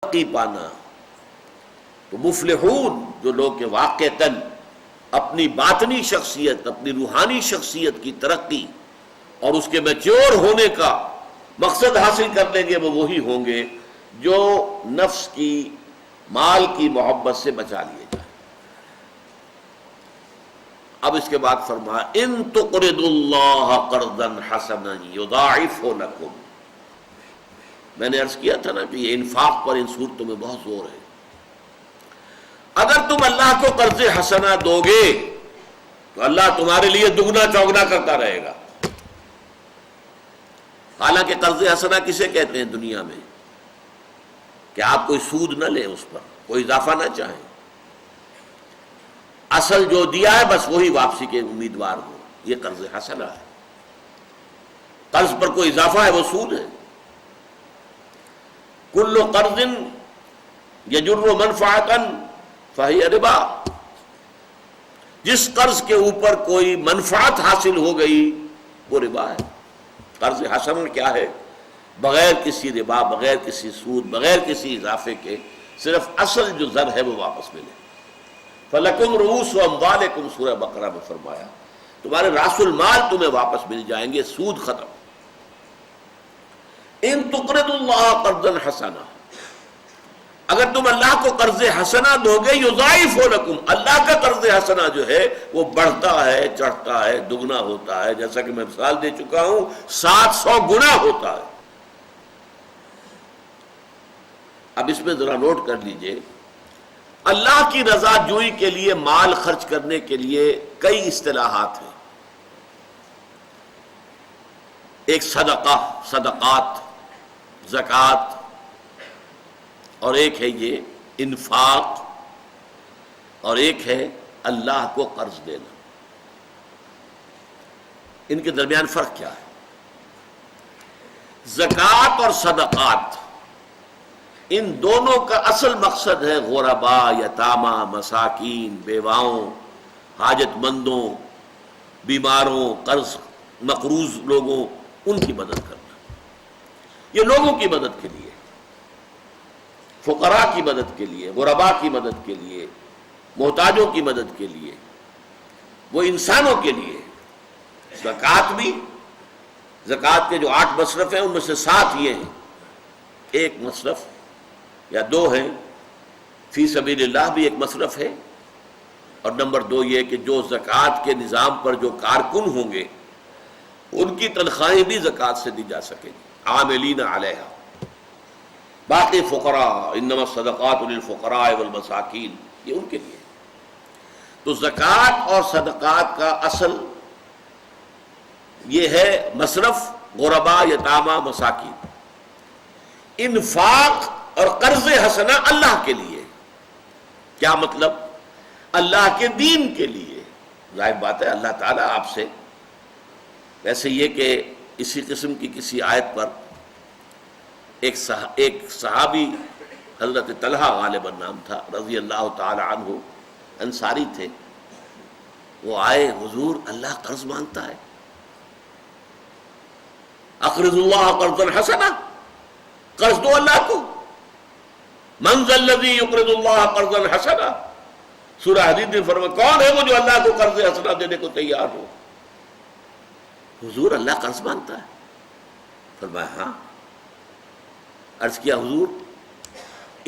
ترقی پانا. تو مفلحون جو لوگ کہ واقعتاً اپنی باطنی شخصیت، اپنی روحانی شخصیت کی ترقی اور اس کے میچور ہونے کا مقصد حاصل کر لیں گے، وہ وہی ہوں گے جو نفس کی، مال کی محبت سے بچا لیے جائیں. اب اس کے بعد فرمایا ان تقرضوا اللہ قرضا حسنا یضاعفہ لکم. میں نے عرض کیا تھا نا کہ یہ انفاق پر ان صورتوں میں بہت زور ہے. اگر تم اللہ کو قرض حسنہ دو گے تو اللہ تمہارے لیے دگنا چوگنا کرتا رہے گا. حالانکہ قرض حسنہ کسے کہتے ہیں دنیا میں؟ کہ آپ کوئی سود نہ لیں، اس پر کوئی اضافہ نہ چاہیں، اصل جو دیا ہے بس وہی واپسی کے امیدوار ہو. یہ قرض حسنہ ہے. قرض پر کوئی اضافہ ہے وہ سود ہے. کل قرض یجر منفعۃ فہی ربا. جس قرض کے اوپر کوئی منفعت حاصل ہو گئی وہ ربا ہے. قرض حسن کیا ہے؟ بغیر کسی ربا، بغیر کسی سود، بغیر کسی اضافے کے صرف اصل جو زر ہے وہ واپس ملے. فَلَكُمْ رُؤُوسُ أَمْوَالِكُمْ سورہ بقرہ میں فرمایا تمہارے راس المال تمہیں واپس مل جائیں گے، سود ختم. ان تقرضوا اللہ قرضا حسنا، اگر تم اللہ کو قرض حسنہ دو گے یضاعفہ لکم، اللہ کا قرض حسنہ جو ہے وہ بڑھتا ہے، چڑھتا ہے، دگنا ہوتا ہے. جیسا کہ میں مثال دے چکا ہوں 700 گنا ہوتا ہے. اب اس میں ذرا نوٹ کر لیجئے، اللہ کی رضا جوئی کے لیے مال خرچ کرنے کے لیے کئی اصطلاحات ہیں. ایک صدقہ، صدقات، زکوٰۃ، اور ایک ہے یہ انفاق، اور ایک ہے اللہ کو قرض دینا. ان کے درمیان فرق کیا ہے؟ زکوٰۃ اور صدقات، ان دونوں کا اصل مقصد ہے غرباء، یتامہ، مساکین، بیواؤں، حاجت مندوں، بیماروں، قرض مقروض لوگوں، ان کی مدد کرنا. یہ لوگوں کی مدد کے لیے، فقراء کی مدد کے لیے، غرباء کی مدد کے لیے، محتاجوں کی مدد کے لیے، وہ انسانوں کے لیے. زکوٰۃ بھی، زکوٰۃ کے جو 8 مصرف ہیں ان میں سے 7 یہ ہیں. ایک مصرف یا 2 ہیں، فی سبیل اللہ بھی ایک مصرف ہے، اور نمبر 2 یہ کہ جو زکوٰۃ کے نظام پر جو کارکن ہوں گے ان کی تنخواہیں بھی زکوٰۃ سے دی جا سکیں گی، عاملین علیہا. باقی فقراء، انما الصدقات للفقراء والمساکین، یہ ان کے لیے. تو زکوٰۃ اور صدقات کا اصل یہ ہے مصرف غرباء، یتامہ، مساکین. انفاق اور قرض حسنہ اللہ کے لیے. کیا مطلب؟ اللہ کے دین کے لیے. ظاہر بات ہے اللہ تعالیٰ آپ سے، ویسے یہ کہ اسی قسم کی کسی آیت پر ایک صحابی حضرت طلحہ غالباً نام تھا رضی اللہ تعالی عنہ، انصاری تھے. وہ آئے، حضور اللہ قرض مانگتا ہے، اقرض اللہ قرضا حسنا، قرض دو اللہ کو. من ذا الذی یقرض اللہ قرضا حسنا، سورہ حدید میں فرمایا کون ہے وہ جو اللہ کو قرض حسنا دینے کو تیار ہو؟ حضور اللہ قرض مانگتا ہے. فرمایا ہاں. عرض کیا حضور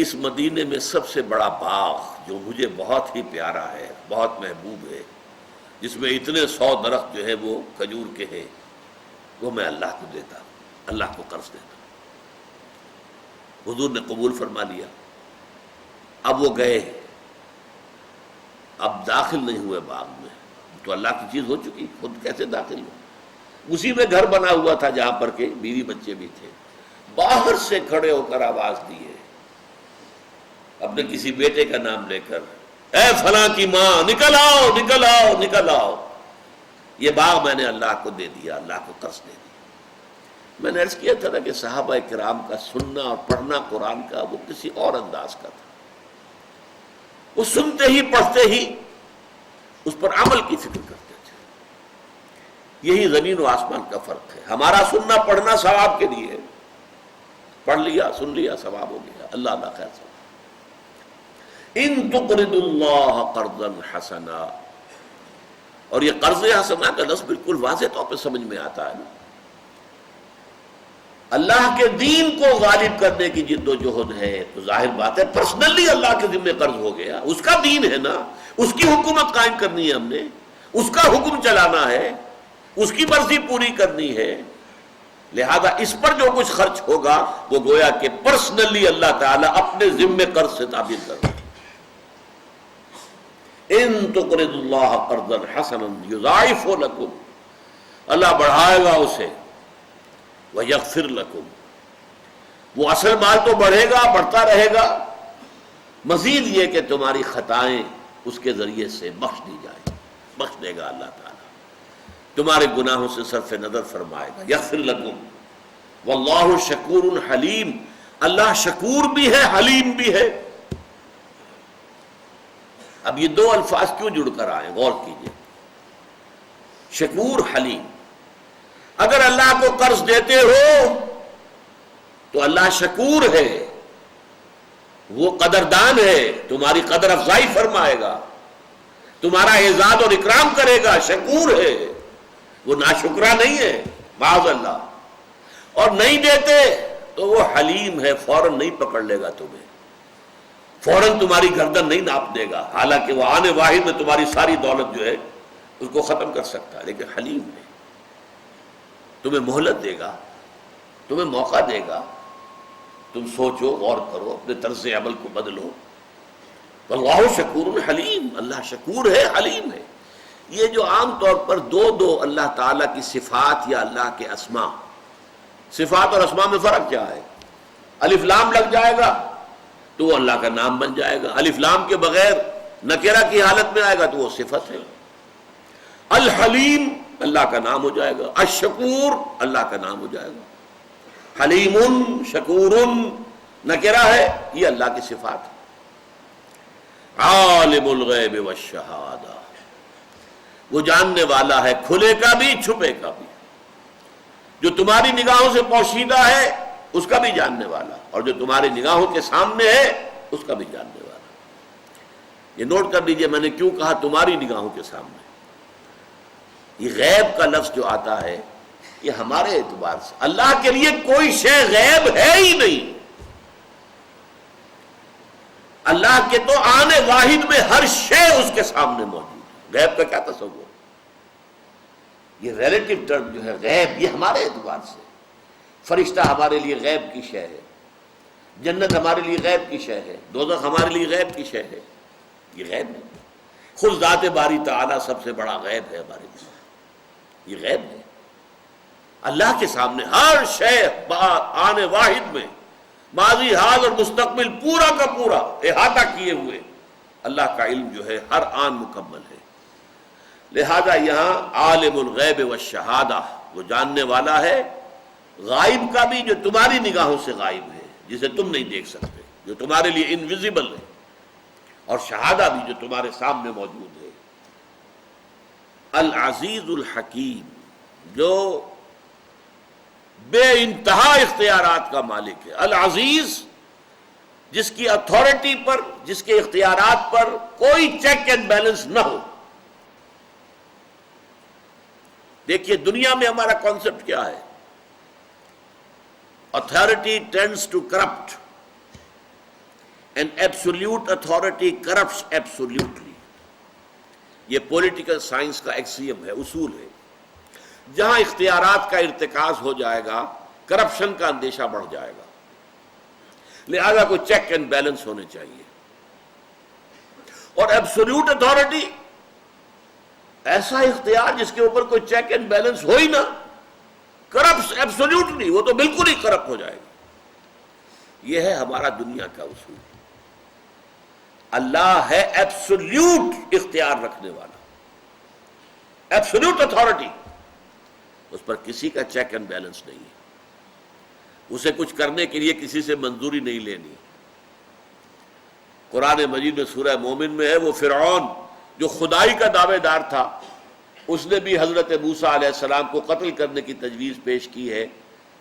اس مدینے میں سب سے بڑا باغ جو مجھے بہت ہی پیارا ہے، بہت محبوب ہے، جس میں اتنے 100 درخت جو ہے وہ کھجور کے ہیں، وہ میں اللہ کو دیتا ہوں، اللہ کو قرض دیتا ہوں. حضور نے قبول فرما لیا. اب وہ گئے، اب داخل نہیں ہوئے باغ میں، تو اللہ کی چیز ہو چکی، خود کیسے داخل ہو؟ اسی میں گھر بنا ہوا تھا جہاں پر کہ بیوی بچے بھی تھے. باہر سے کھڑے ہو کر آواز دی ہے اپنے کسی بیٹے کا نام لے کر، اے فلاں کی ماں نکل آؤ، نکل آؤ، نکل آؤ، یہ باغ میں نے اللہ کو دے دیا، اللہ کو قرض دے دیا. میں نے عرض کیا تھا نا کہ صحابہ کرام کا سننا اور پڑھنا قرآن کا وہ کسی اور انداز کا تھا. وہ سنتے ہی پڑھتے ہی اس پر عمل کی فکر کرتے تھے. یہی زمین و آسمان کا فرق ہے. ہمارا سننا پڑھنا ثواب کے لیے ہے، پڑھ لیا، سن لیا، ثواب ہو گیا، اللہ اللہ خیر سے۔ ان تقرض اللہ قرضا حسنا، اور یہ قرض حسنا کا لفظ بالکل واضح طور پہ سمجھ میں آتا ہے نا، اللہ کے دین کو غالب کرنے کی جد و جہد ہے، تو ظاہر بات ہے پرسنلی اللہ کے ذمہ قرض ہو گیا، اس کا دین ہے نا، اس کی حکومت قائم کرنی ہے ہم نے، اس کا حکم چلانا ہے، اس کی مرضی پوری کرنی ہے، لہذا اس پر جو کچھ خرچ ہوگا وہ گویا کہ پرسنلی اللہ تعالیٰ اپنے ذمے قرض سے تعبیر کر رہا ہے۔ ان تقرض اللہ قرضا حسنا یضاعف لکم، اللہ بڑھائے گا اسے، ویغفر لکم، وہ اصل مال تو بڑھے گا، بڑھتا رہے گا، مزید یہ کہ تمہاری خطائیں اس کے ذریعے سے بخش دی جائیں، بخش دے گا اللہ تعالیٰ، تمہارے گناہوں سے صرف نظر فرمائے گا، یغفر لکم، واللہ شکور حلیم، اللہ شکور بھی ہے، حلیم بھی ہے۔ اب یہ دو الفاظ کیوں جڑ کر آئے، غور کیجئے، شکور حلیم۔ اگر اللہ کو قرض دیتے ہو تو اللہ شکور ہے، وہ قدردان ہے، تمہاری قدر افزائی فرمائے گا، تمہارا اعزاز اور اکرام کرے گا، شکور ہے، وہ ناشکرا نہیں ہے، معاذ اللہ۔ اور نہیں دیتے تو وہ حلیم ہے، فوراً نہیں پکڑ لے گا تمہیں، فوراً تمہاری گردن نہیں ناپ دے گا، حالانکہ وہ آنے واحد میں تمہاری ساری دولت جو ہے اس کو ختم کر سکتا ہے، لیکن حلیم ہے، تمہیں مہلت دے گا، تمہیں موقع دے گا، تم سوچو، غور کرو، اپنے طرز عمل کو بدلو۔ واللہ شکور حلیم، اللہ شکور ہے، حلیم ہے۔ یہ جو عام طور پر دو اللہ تعالیٰ کی صفات یا اللہ کے اسماء، صفات اور اسماء میں فرق کیا ہے؟ الف لام لگ جائے گا تو وہ اللہ کا نام بن جائے گا، الف لام کے بغیر نکرہ کی حالت میں آئے گا تو وہ صفت ہے۔ الحلیم اللہ کا نام ہو جائے گا، الشکور اللہ کا نام ہو جائے گا، حلیم شکور نکرہ ہے، یہ اللہ کی صفات ہے۔ عالم الغیب والشہادہ، وہ جاننے والا ہے کھلے کا بھی چھپے کا بھی، جو تمہاری نگاہوں سے پوشیدہ ہے اس کا بھی جاننے والا، اور جو تمہاری نگاہوں کے سامنے ہے اس کا بھی جاننے والا۔ یہ نوٹ کر لیجئے میں نے کیوں کہا تمہاری نگاہوں کے سامنے، یہ غیب کا لفظ جو آتا ہے یہ ہمارے اعتبار سے اللہ کے لیے کوئی شے غیب ہے ہی نہیں، اللہ کے تو آنے واحد میں ہر شے اس کے سامنے موجود ہے، غیب کا کیا تصور؟ یہ ریلیٹو ٹرم جو ہے غیب، یہ ہمارے اعتبار سے، فرشتہ ہمارے لیے غیب کی شے ہے، جنت ہمارے لیے غیب کی شے ہے، دوزخ ہمارے لیے غیب کی شے ہے، یہ غیب ہے۔ خود ذات باری تعالیٰ سب سے بڑا غیب ہے ہمارے لیے، یہ غیب ہے۔ اللہ کے سامنے ہر شے آنے واحد میں، ماضی حال اور مستقبل پورا کا پورا احاطہ کیے ہوئے اللہ کا علم جو ہے ہر آن مکمل ہے۔ لہذا یہاں عالم الغیب والشہادہ، وہ جاننے والا ہے غائب کا بھی جو تمہاری نگاہوں سے غائب ہے، جسے تم نہیں دیکھ سکتے، جو تمہارے لیے انویزیبل ہے، اور شہادہ بھی جو تمہارے سامنے موجود ہے۔ العزیز الحکیم، جو بے انتہا اختیارات کا مالک ہے، العزیز جس کی اتھارٹی پر، جس کے اختیارات پر کوئی چیک اینڈ بیلنس نہ ہو۔ دیکھیے دنیا میں ہمارا کانسیپٹ کیا ہے، authority tends to corrupt and absolute authority corrupts absolutely، یہ پولیٹیکل سائنس کا ایکسیم ہے، اصول ہے۔ جہاں اختیارات کا ارتکاز ہو جائے گا کرپشن کا اندیشہ بڑھ جائے گا، لہذا کوئی چیک اینڈ بیلنس ہونے چاہیے۔ اور ایبسولوٹ اتھارٹی ایسا اختیار جس کے اوپر کوئی چیک اینڈ بیلنس ہو ہی نہ، کرپٹ ایبسولوٹ نہیں، وہ تو بالکل ہی کرپٹ ہو جائے گا۔ یہ ہے ہمارا دنیا کا اصول۔ اللہ ہے ایبسولوٹ اختیار رکھنے والا، ایبسولوٹ اتھارٹی، اس پر کسی کا چیک اینڈ بیلنس نہیں ہے، اسے کچھ کرنے کے لیے کسی سے منظوری نہیں لینی۔ قرآن مجید میں سورہ مومن میں ہے، وہ فرعون جو خدائی کا دعوے دار تھا، اس نے بھی حضرت موسیٰ علیہ السلام کو قتل کرنے کی تجویز پیش کی ہے،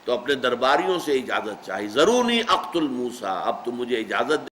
تو اپنے درباریوں سے اجازت چاہی، ضرورنی اقتل موسیٰ، اب تم مجھے اجازت